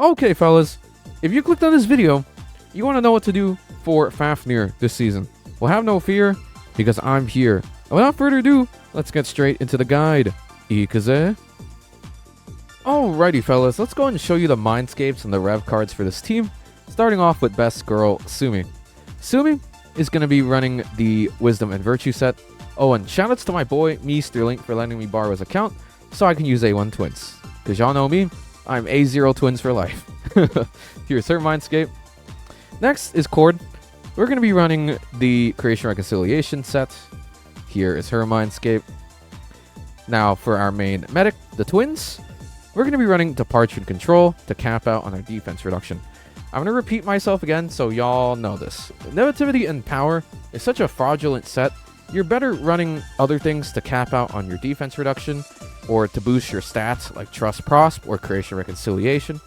Okay, fellas, if you clicked on this video, you want to know what to do for Fafnir this season. Well, have no fear, because I'm here. And without further ado, let's get straight into the guide. Ikaze? Alrighty, fellas, let's go ahead and show you the mindscapes and the rev cards for this team, starting off with best girl Sumi. Sumi is going to be running the Wisdom and Virtue set. Oh, and shoutouts to my boy, me Sterling, for letting me borrow his account so I can use A1 Twins. Because y'all know me, I'm A0 Twins for life. Here's her mindscape. Next is Cord. We're going to be running the Creation Reconciliation set. Here is her mindscape. Now for our main medic, the Twins, we're going to be running Departure and Control to cap out on our defense reduction. I'm going to repeat myself again so y'all know this. Negativity and Power is such a fraudulent set. You're better running other things to cap out on your defense reduction or to boost your stats like Trust Prosp or Creation Reconciliation.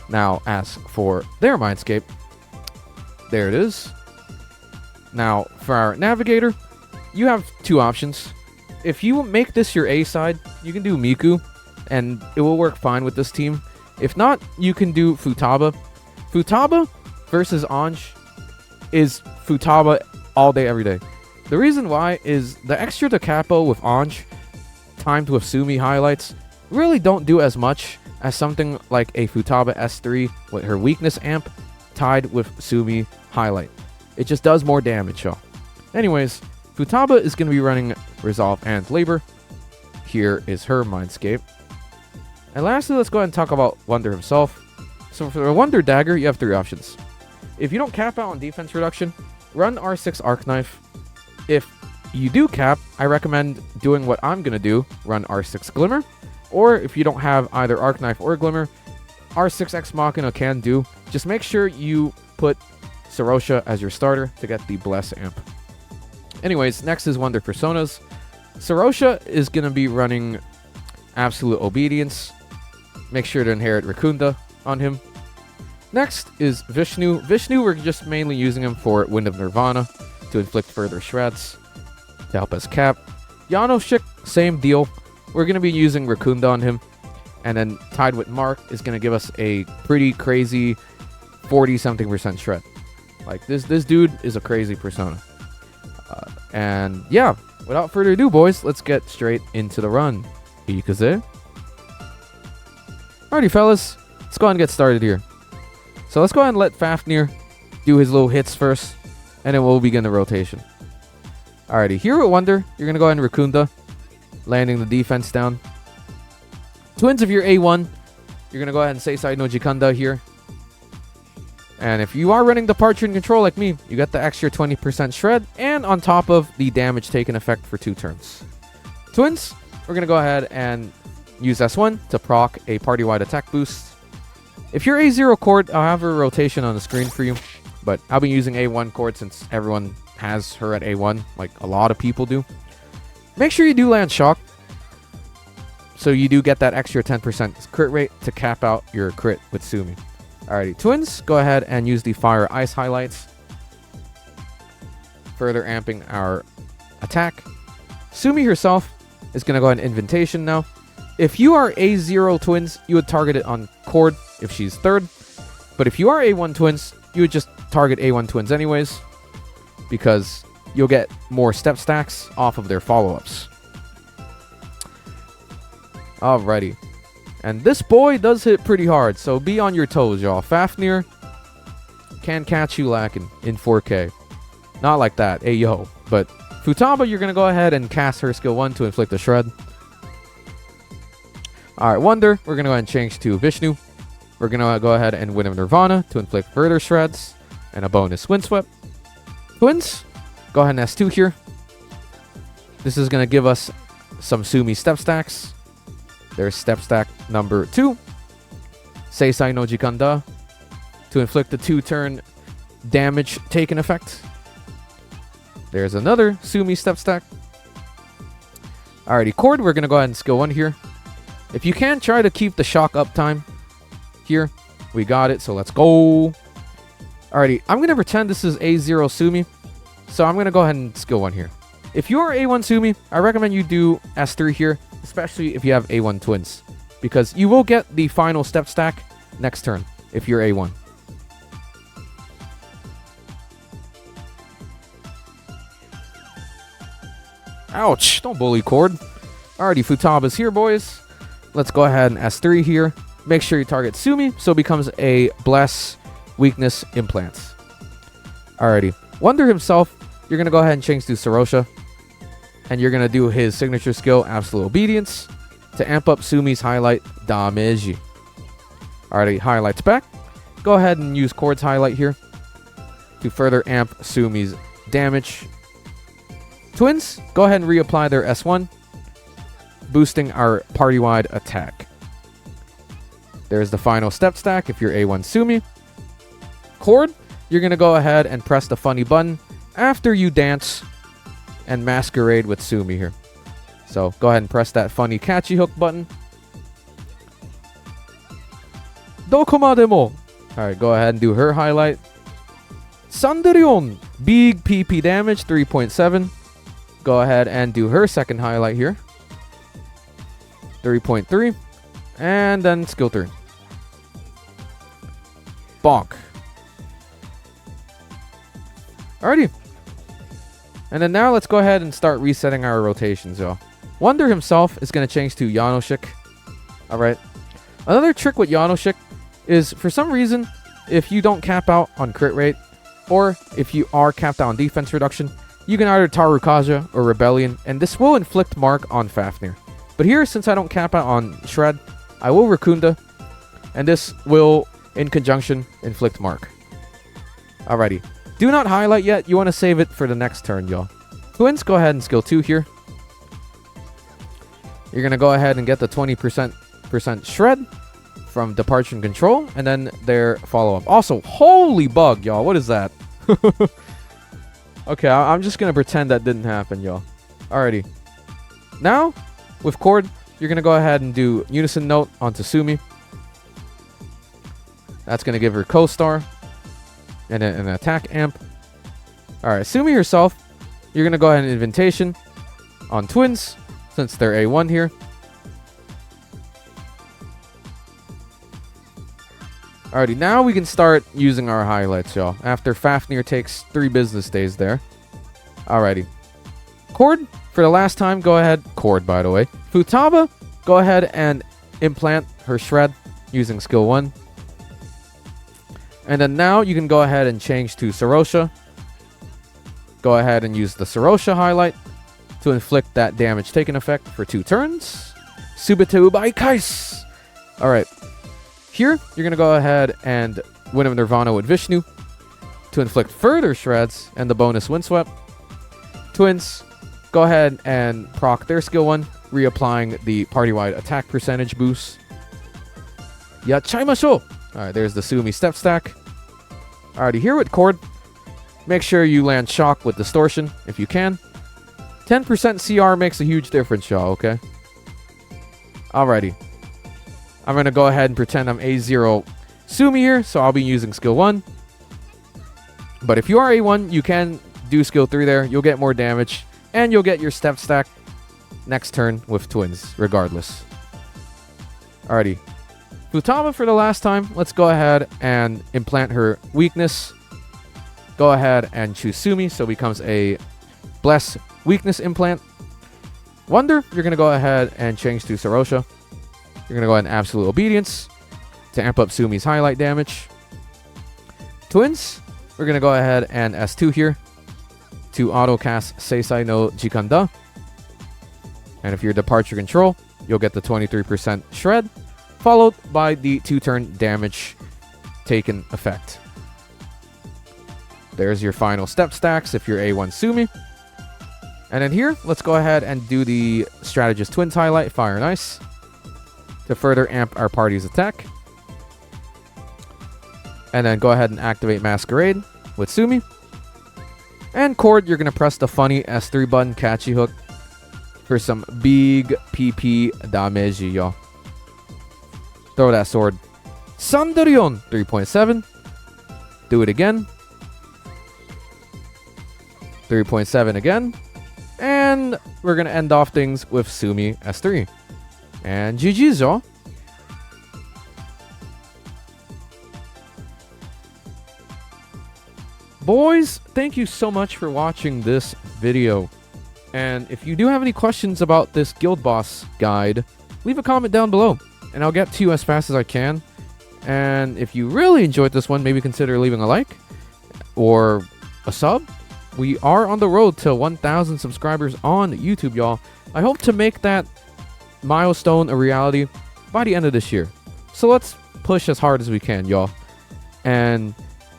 Now, as for their mindscape, there it is. Now, for our Navigator, you have two options. If you make this your A side, you can do Miku, and it will work fine with this team. If not, you can do Futaba. Futaba versus Anj is Futaba all day, every day. The reason why is the extra da capo with Anj, timed with Sumi highlights, really don't do as much as something like a Futaba S3 with her weakness amp tied with Sumi highlight. It just does more damage, y'all. Anyways, Futaba is going to be running Resolve and Labor. Here is her mindscape. And lastly, let's go ahead and talk about Wonder himself. So for the Wonder Dagger, you have three options. If you don't cap out on defense reduction, run R6 Arc Knife. If you do cap, I recommend doing what I'm going to do, run R6 Glimmer. Or if you don't have either Arc Knife or Glimmer, R6 Ex Machina can do. Just make sure you put Sarosha as your starter to get the Bless amp. Anyways, next is Wonder Personas. Sarosha is going to be running Absolute Obedience. Make sure to inherit Rakunda on him. Next is Vishnu. Vishnu, we're just mainly using him for Wind of Nirvana to inflict further shreds to help us cap. Yanoshik, same deal. We're going to be using Rakunda on him. And then tied with Mark is going to give us a pretty crazy 40-something% shred. Like, this dude is a crazy persona. And yeah, without further ado, boys, let's get straight into the run. Ikaze? Alrighty, fellas. Let's go ahead and get started here. So let's go ahead and let Fafnir do his little hits first, and then we'll begin the rotation. Alrighty, here with Wonder, you're going to go ahead and Rakunda, landing the defense down. Twins, if you're A1, you're going to go ahead and Seisai no Jikanda here. And if you are running Departure and Control like me, you get the extra 20% shred, and on top of the damage taken effect for 2 turns. Twins, we're going to go ahead and use S1 to proc a party-wide attack boost. If you're A0 Cord, I'll have a rotation on the screen for you, but I'll be using A1 Cord since everyone has her at A1, like a lot of people do. Make sure you do land Shock, so you do get that extra 10% crit rate to cap out your crit with Sumi. Alrighty, Twins, go ahead and use the Fire Ice highlights, further amping our attack. Sumi herself is going to go ahead and Invitation now. If you are A0 Twins, you would target it on Cord if she's third. But if you are A1 Twins, you would just target A1 Twins anyways, because you'll get more step stacks off of their follow-ups. Alrighty. And this boy does hit pretty hard, so be on your toes, y'all. Fafnir can catch you lacking in 4K. Not like that, ayo. But Futaba, you're going to go ahead and cast her skill 1 to inflict a shred. Alright, Wonder, we're going to go ahead and change to Vishnu. We're going to go ahead and Wind of Nirvana to inflict further shreds and a bonus Windswept. Twins, go ahead and S2 here. This is going to give us some Sumi step stacks. There's step stack number 2. Seisai no Jikanda to inflict the 2-turn damage taken effect. There's another Sumi step stack. Alrighty, Cord, we're going to go ahead and skill 1 here. If you can, try to keep the shock uptime here. We got it, so let's go. Alrighty, I'm going to pretend this is A0 Sumi. So I'm going to go ahead and skill 1 here. If you are A1 Sumi, I recommend you do S3 here, especially if you have A1 Twins, because you will get the final step stack next turn if you're A1. Ouch! Don't bully Cord. Alrighty, Futaba's here, boys. Let's go ahead and S3 here. Make sure you target Sumi, so it becomes a Bless Weakness Implants. Alrighty. Wonder himself, you're going to go ahead and change to Sarosha. And you're going to do his signature skill, Absolute Obedience, to amp up Sumi's highlight damage. Alrighty, highlights back. Go ahead and use Cord's highlight here to further amp Sumi's damage. Twins, go ahead and reapply their S1, boosting our party-wide attack. There's the final step stack if you're A1 Sumi. Cord, you're going to go ahead and press the funny button after you dance and masquerade with Sumi here. So go ahead and press that funny catchy hook button. Dokomademo. Alright, go ahead and do her highlight. Sanderion, big PP damage, 3.7. Go ahead and do her second highlight here. 3.3. And then skill 3. Bonk. Alrighty. And then now let's go ahead and start resetting our rotations, y'all. Wonder himself is going to change to Yanoshik. Alright. Another trick with Yanoshik is, for some reason, if you don't cap out on crit rate, or if you are capped out on defense reduction, you can either Tarukaja or Rebellion, and this will inflict mark on Fafnir. But here, since I don't cap out on Shred, I will Rakunda, and this will, in conjunction, inflict mark. Alrighty. Do not highlight yet. You want to save it for the next turn, y'all. Twins, go ahead and skill 2 here. You're going to go ahead and get the 20% Shred from Departure and Control, and then their follow-up. Also, holy bug, y'all. What is that? Okay, I'm just going to pretend that didn't happen, y'all. Alrighty. Now, with Cord, you're going to go ahead and do Unison Note onto Sumi. That's going to give her Co-Star and an attack amp. Alright, Sumi herself, you're going to go ahead and Invitation on Twins, since they're A1 here. Alrighty, now we can start using our highlights, y'all. After Fafnir takes 3 business days there. Alrighty. Cord, for the last time, go ahead. Cord, by the way. Futaba, go ahead and implant her Shred using skill 1. And then now you can go ahead and change to Sarosha. Go ahead and use the Sarosha highlight to inflict that damage taken effect for 2 turns. Subito Baikais! Alright. Here, you're going to go ahead and Wind of Nirvana with Vishnu to inflict further Shreds and the bonus Windswept. Twins, go ahead and proc their skill 1, reapplying the party-wide attack percentage boost. Yachaimashou! Alright, there's the Sumi step stack. Alrighty, here with Cord, make sure you land Shock with Distortion if you can. 10% CR makes a huge difference, y'all, okay? Alrighty. I'm going to go ahead and pretend I'm A0 Sumi here, so I'll be using skill 1. But if you are A1, you can do skill 3 there. You'll get more damage, and you'll get your step stack next turn with Twins, regardless. Alrighty. Futaba for the last time. Let's go ahead and implant her weakness. Go ahead and choose Sumi, so it becomes a Bless Weakness Implant. Wonder, you're going to go ahead and change to Sarosha. You're going to go ahead and Absolute Obedience to amp up Sumi's highlight damage. Twins, we're going to go ahead and S2 here to auto-cast Seisai no Jikanda. And if you're Departure Control, you'll get the 23% Shred, followed by the 2-turn damage taken effect. There's your final step stacks if you're A1 Sumi. And then here, let's go ahead and do the Strategist Twins highlight, Fire and Ice, to further amp our party's attack. And then go ahead and activate Masquerade with Sumi. And Cord, you're going to press the funny S3 button, Catchy Hook, for some big PP damage, y'all. Throw that sword. Sanderion, 3.7. Do it again. 3.7 again. And we're going to end off things with Sumi S3. And GG's, y'all. Boys, thank you so much for watching this video. And if you do have any questions about this guild boss guide, leave a comment down below, and I'll get to you as fast as I can. And if you really enjoyed this one, maybe consider leaving a like or a sub. We are on the road to 1,000 subscribers on YouTube, y'all. I hope to make that milestone a reality by the end of this year. So let's push as hard as we can, y'all. And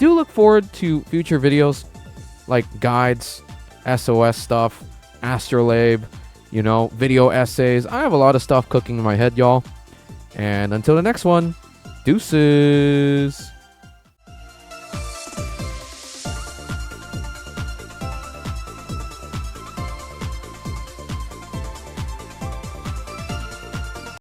do look forward to future videos like guides, SOS stuff, Astrolabe, you know, video essays. I have a lot of stuff cooking in my head, y'all. And until the next one, deuces.